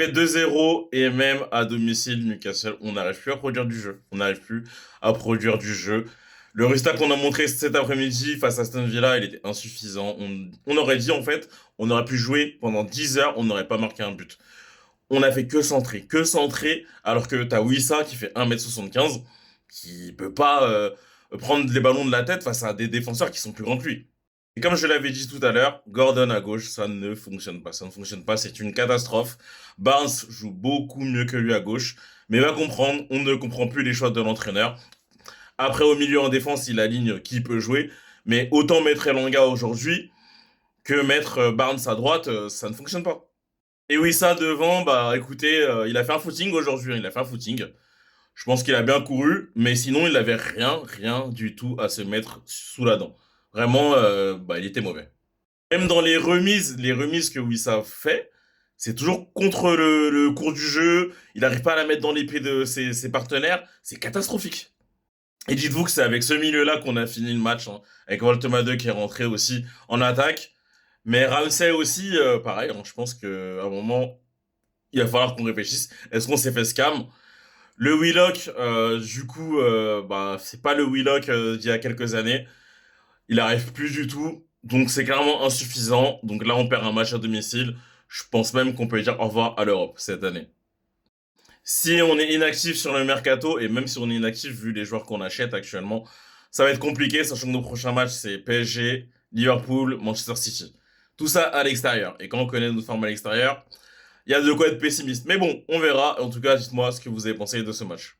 fait 2-0 et même à domicile, Newcastle, on n'arrive plus à produire du jeu. On n'arrive plus à produire du jeu. Le résultat qu'on a montré cet après-midi face à Aston Villa, il était insuffisant. On aurait dit, en fait, on aurait pu jouer pendant 10 heures, on n'aurait pas marqué un but. On a fait que centrer, alors que t'as Wissa qui fait 1m75, qui peut pas prendre les ballons de la tête face à des défenseurs qui sont plus grands que lui. Et comme je l'avais dit tout à l'heure, Gordon à gauche, ça ne fonctionne pas. Ça ne fonctionne pas, c'est une catastrophe. Barnes joue beaucoup mieux que lui à gauche, mais va comprendre, on ne comprend plus les choix de l'entraîneur. Après, au milieu en défense, il aligne qui peut jouer, mais autant mettre Elanga aujourd'hui que mettre Barnes à droite, ça ne fonctionne pas. Et oui, ça devant, bah écoutez, il a fait un footing aujourd'hui, hein, il a fait un footing. Je pense qu'il a bien couru, mais sinon il avait rien du tout à se mettre sous la dent. Vraiment, bah il était mauvais. Même dans les remises que Wissa fait, c'est toujours contre le cours du jeu. Il n'arrive pas à la mettre dans les pieds de ses partenaires. C'est catastrophique. Et dites-vous que c'est avec ce milieu-là qu'on a fini le match, hein, avec Woltemade qui est rentré aussi en attaque. Mais Ramsey aussi, pareil, hein, je pense qu'à un moment, il va falloir qu'on réfléchisse. Est-ce qu'on s'est fait scam? Le Willock, du coup, bah, c'est pas le Willock d'il y a quelques années. Il arrive plus du tout. Donc c'est clairement insuffisant. Donc là, on perd un match à domicile. Je pense même qu'on peut dire au revoir à l'Europe cette année. Si on est inactif sur le mercato, et même si on est inactif vu les joueurs qu'on achète actuellement, ça va être compliqué, sachant que nos prochains matchs, c'est PSG, Liverpool, Manchester City. Tout ça à l'extérieur. Et quand on connaît notre forme à l'extérieur, il y a de quoi être pessimiste. Mais bon, on verra. En tout cas, dites-moi ce que vous avez pensé de ce match.